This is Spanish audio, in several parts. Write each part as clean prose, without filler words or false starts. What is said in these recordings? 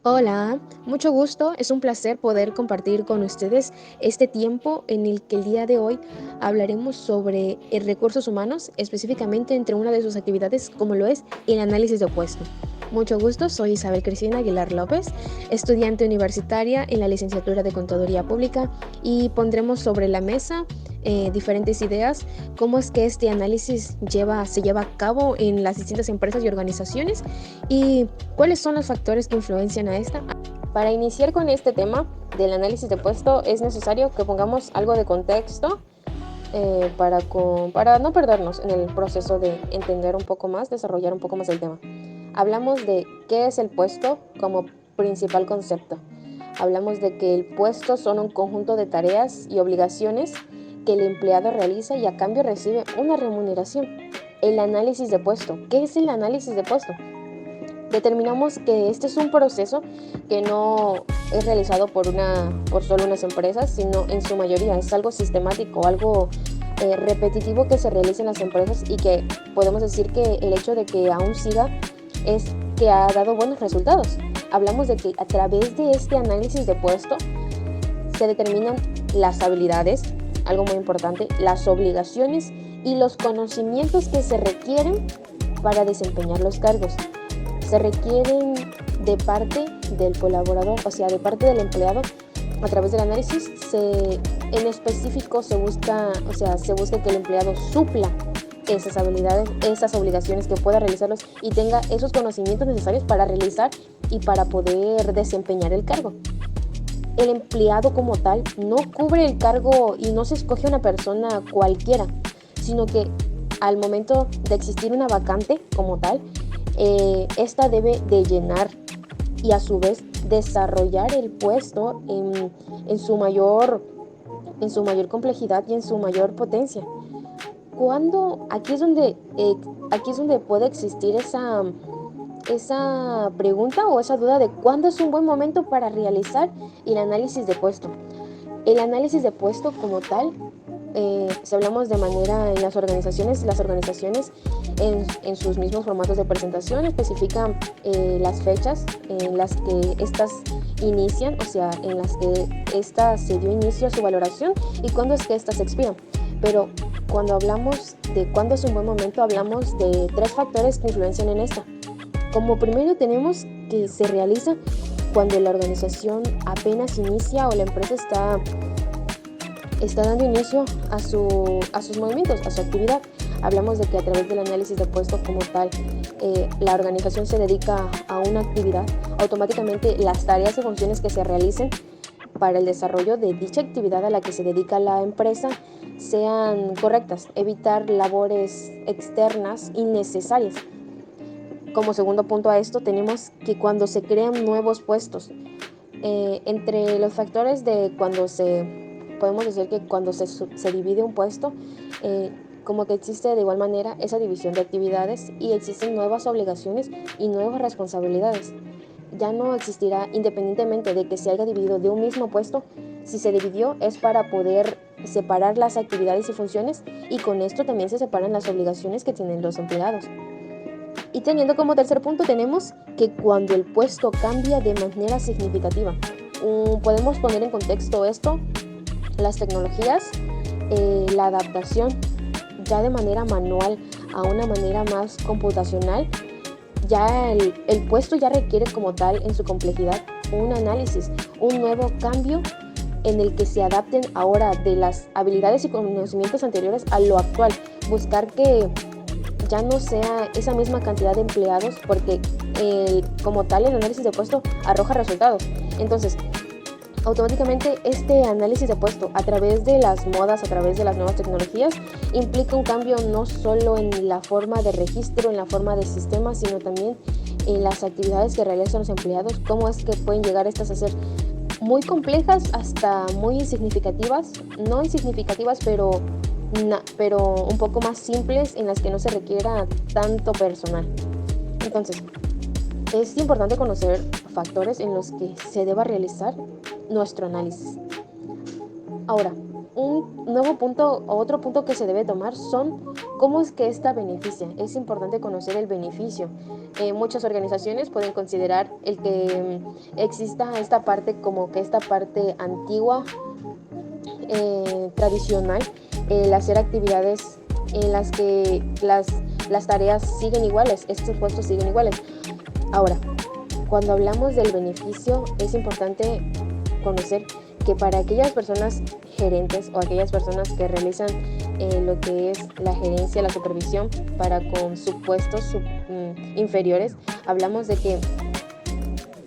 Hola, mucho gusto. Es un placer poder compartir con ustedes este tiempo en el que el día de hoy hablaremos sobre recursos humanos, específicamente entre una de sus actividades como lo es el análisis de puesto. Mucho gusto, soy Isabel Cristina Aguilar López, estudiante universitaria en la licenciatura de Contaduría Pública y pondremos sobre la mesa diferentes ideas, cómo es que este análisis se lleva a cabo en las distintas empresas y organizaciones y cuáles son los factores que influencian a esta. Para iniciar con este tema del análisis de puesto es necesario que pongamos algo de contexto para no perdernos en el proceso de entender un poco más, desarrollar un poco más el tema. Hablamos de qué es el puesto como principal concepto. Hablamos de que el puesto son un conjunto de tareas y obligaciones que el empleado realiza y a cambio recibe una remuneración. El análisis de puesto. ¿Qué es el análisis de puesto? Determinamos que este es un proceso que no es realizado por solo unas empresas, sino en su mayoría es algo sistemático, algo repetitivo que se realiza en las empresas y que podemos decir que el hecho de que aún siga es que ha dado buenos resultados. Hablamos de que a través de este análisis de puesto se determinan las habilidades, algo muy importante, las obligaciones y los conocimientos que se requieren para desempeñar los cargos. Se requieren de parte del colaborador, o sea, de parte del empleado. A través del análisis, en específico se busca que el empleado supla esas habilidades, esas obligaciones, que pueda realizarlos y tenga esos conocimientos necesarios para realizar y para poder desempeñar el cargo. El empleado como tal no cubre el cargo y no se escoge una persona cualquiera, sino que al momento de existir una vacante como tal, esta debe de llenar y a su vez desarrollar el puesto en su mayor complejidad y en su mayor potencia. Aquí es donde puede existir esa pregunta o esa duda de cuándo es un buen momento para realizar el análisis de puesto. El análisis de puesto como tal, si hablamos de manera en las organizaciones en sus mismos formatos de presentación especifican las fechas en las que estas inician, o sea, en las que esta se dio inicio a su valoración y cuándo es que estas expiran. Pero cuando hablamos de cuándo es un buen momento, hablamos de tres factores que influencian en esta. Como primero tenemos que se realiza cuando la organización apenas inicia o la empresa está dando inicio a sus movimientos, a su actividad. Hablamos de que a través del análisis de puesto como tal, la organización se dedica a una actividad, automáticamente las tareas y funciones que se realicen para el desarrollo de dicha actividad a la que se dedica la empresa sean correctas, evitar labores externas innecesarias. Como segundo punto a esto tenemos que cuando se crean nuevos puestos, entre los factores de podemos decir que cuando se divide un puesto, como que existe de igual manera esa división de actividades y existen nuevas obligaciones y nuevas responsabilidades. Ya no existirá, independientemente de que se haya dividido de un mismo puesto, si se dividió es para poder separar las actividades y funciones y con esto también se separan las obligaciones que tienen los empleados. Y teniendo como tercer punto tenemos que cuando el puesto cambia de manera significativa, podemos poner en contexto esto, las tecnologías, la adaptación ya de manera manual a una manera más computacional, ya el puesto ya requiere como tal en su complejidad un análisis, un nuevo cambio en el que se adapten ahora de las habilidades y conocimientos anteriores a lo actual, buscar que ya no sea esa misma cantidad de empleados porque como tal el análisis de puesto arroja resultados. Entonces, automáticamente este análisis de puesto a través de las modas, a través de las nuevas tecnologías, implica un cambio no solo en la forma de registro, en la forma de sistema, sino también en las actividades que realizan los empleados, cómo es que pueden llegar estas a ser muy complejas hasta muy insignificativas, no insignificativas, pero un poco más simples en las que no se requiera tanto personal. Entonces, es importante conocer factores en los que se deba realizar nuestro análisis. Ahora, un nuevo punto o otro punto que se debe tomar son cómo es que esta beneficia. Es importante conocer el beneficio. Muchas organizaciones pueden considerar el que exista esta parte como que esta parte antigua, tradicional, el hacer actividades en las que las tareas siguen iguales, estos puestos siguen iguales. Ahora, cuando hablamos del beneficio, es importante conocer que para aquellas personas gerentes o aquellas personas que realizan lo que es la gerencia, la supervisión para con supuestos inferiores, hablamos de que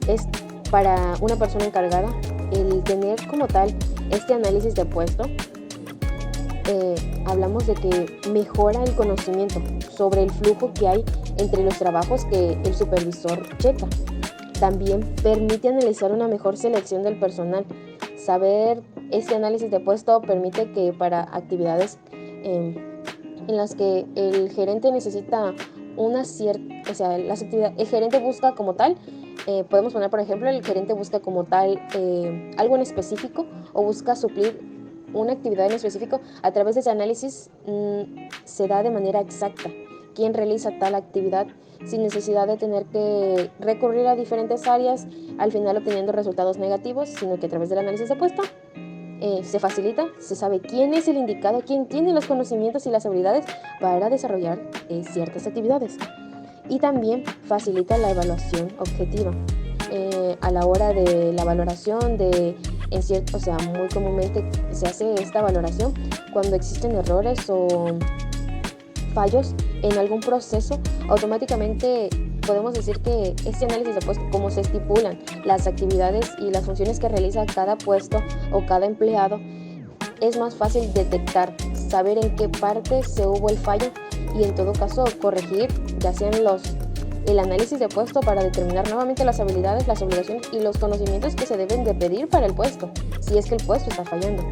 es para una persona encargada el tener como tal este análisis de puesto. Hablamos de que mejora el conocimiento sobre el flujo que hay entre los trabajos que el supervisor checa. También permite analizar una mejor selección del personal. Saber este análisis de puesto permite que para actividades en las que el gerente necesita una cierta, o sea, el gerente busca como tal, podemos poner por ejemplo, el gerente busca como tal algo en específico o busca suplir una actividad en específico. A través de ese análisis se da de manera exacta quién realiza tal actividad sin necesidad de tener que recurrir a diferentes áreas, al final obteniendo resultados negativos, sino que a través del análisis de puesto se facilita, se sabe quién es el indicado, quién tiene los conocimientos y las habilidades para desarrollar ciertas actividades. Y también facilita la evaluación objetiva. A la hora de la valoración o sea, muy comúnmente se hace esta valoración cuando existen errores o fallos en algún proceso. Automáticamente podemos decir que este análisis de puesto, como se estipulan las actividades y las funciones que realiza cada puesto o cada empleado, es más fácil detectar, saber en qué parte se hubo el fallo y en todo caso corregir, ya sean el análisis de puesto para determinar nuevamente las habilidades, las obligaciones y los conocimientos que se deben de pedir para el puesto, si es que el puesto está fallando.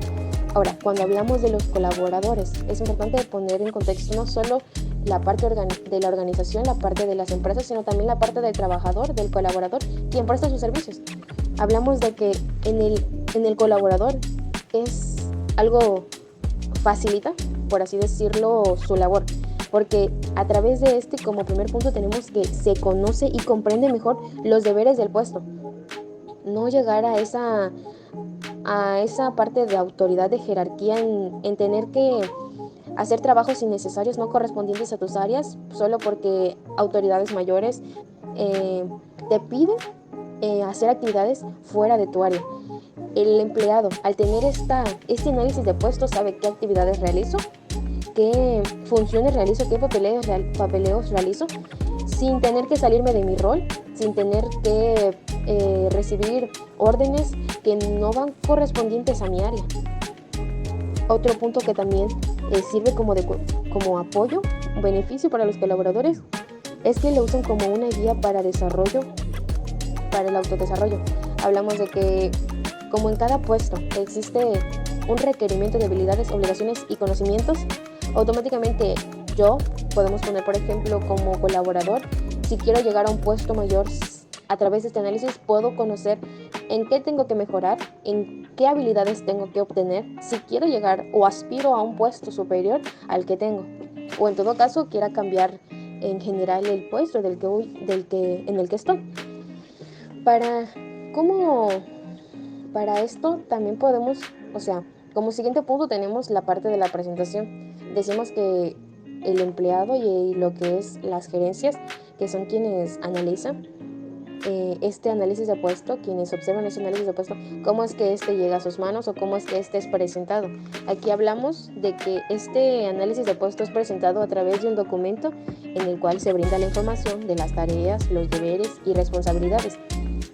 Ahora, cuando hablamos de los colaboradores, es importante poner en contexto no solo la parte de la organización, la parte de las empresas, sino también la parte del trabajador, del colaborador, quien presta sus servicios. Hablamos de que en el colaborador es algo facilita, por así decirlo, su labor, porque a través de como primer punto tenemos que se conoce y comprende mejor los deberes del puesto. No llegar a esa parte de autoridad, de jerarquía en tener que hacer trabajos innecesarios no correspondientes a tus áreas solo porque autoridades mayores te piden hacer actividades fuera de tu área. El empleado, al tener este análisis de puesto, sabe qué actividades realizo, qué funciones realizo, qué papeleos realizo, sin tener que salirme de mi rol, sin tener que recibir órdenes que no van correspondientes a mi área. Otro punto que también sirve como apoyo, un beneficio para los colaboradores, es que lo usan como una guía para desarrollo, para el autodesarrollo. Hablamos de que como en cada puesto existe un requerimiento de habilidades, obligaciones y conocimientos, automáticamente podemos poner por ejemplo como colaborador, si quiero llegar a un puesto mayor, a través de este análisis puedo conocer en qué tengo que mejorar, en qué habilidades tengo que obtener, si quiero llegar o aspiro a un puesto superior al que tengo, o en todo caso quiera cambiar en general el puesto en el que estoy. Para esto también podemos, o sea, como siguiente punto tenemos la parte de la presentación. Decimos que el empleado y lo que es las gerencias, que son quienes analizan este análisis de puesto, quienes observan ese análisis de puesto, cómo es que este llega a sus manos o cómo es que este es presentado. Aquí hablamos de que este análisis de puesto es presentado a través de un documento en el cual se brinda la información de las tareas, los deberes y responsabilidades.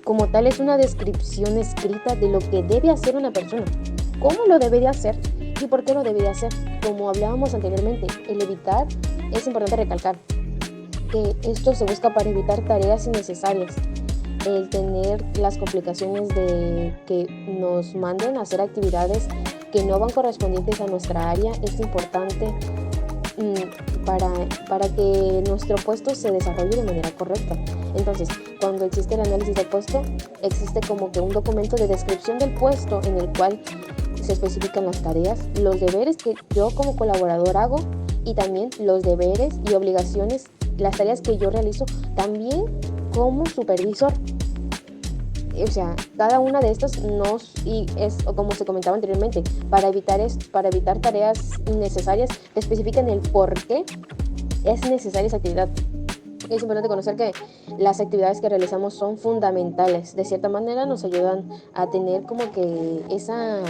Como tal, es una descripción escrita de lo que debe hacer una persona, cómo lo debería hacer y por qué lo debería hacer. Como hablábamos anteriormente, es importante recalcar que esto se busca para evitar tareas innecesarias, el tener las complicaciones de que nos manden a hacer actividades que no van correspondientes a nuestra área. Es importante para que nuestro puesto se desarrolle de manera correcta. Entonces, cuando existe el análisis del puesto, existe como que un documento de descripción del puesto en el cual se especifican las tareas, los deberes que yo como colaborador hago y también los deberes y obligaciones, las tareas que yo realizo también como supervisor. O sea, cada una de estas y es como se comentaba anteriormente, para evitar tareas innecesarias, especifican el por qué es necesaria esa actividad. Es importante conocer que las actividades que realizamos son fundamentales. De cierta manera nos ayudan a tener como que esa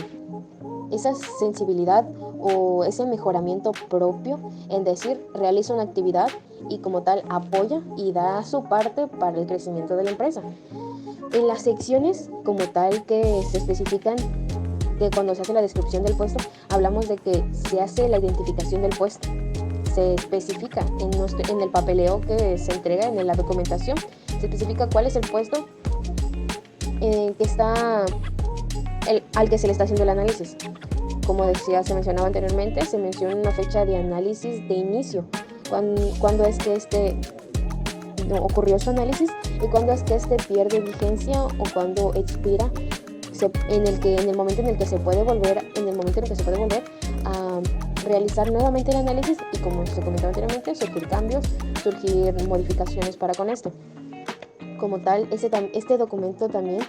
sensibilidad o ese mejoramiento propio en decir, realiza una actividad y como tal apoya y da su parte para el crecimiento de la empresa. En las secciones como tal que se especifican, que cuando se hace la descripción del puesto, hablamos de que se hace la identificación del puesto. Se especifica en el papeleo que se entrega en la documentación, se especifica cuál es el puesto que está al que se le está haciendo el análisis. Como decía, se mencionaba anteriormente, se menciona una fecha de análisis de inicio, cuando es que ocurrió su análisis y cuando es que pierde vigencia o cuando expira, en el momento en el que se puede volver a realizar nuevamente el análisis y, como se comentaba anteriormente, surgir cambios, surgir modificaciones para con esto. Como tal, este documento también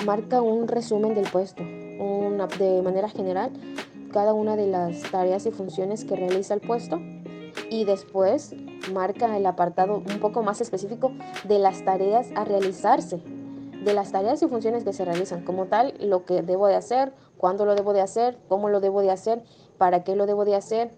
marca un resumen del puesto, de manera general, cada una de las tareas y funciones que realiza el puesto, y después marca el apartado un poco más específico de las tareas a realizarse, de las tareas y funciones que se realizan, como tal, lo que debo de hacer, cuándo lo debo de hacer, cómo lo debo de hacer, para qué lo debo de hacer,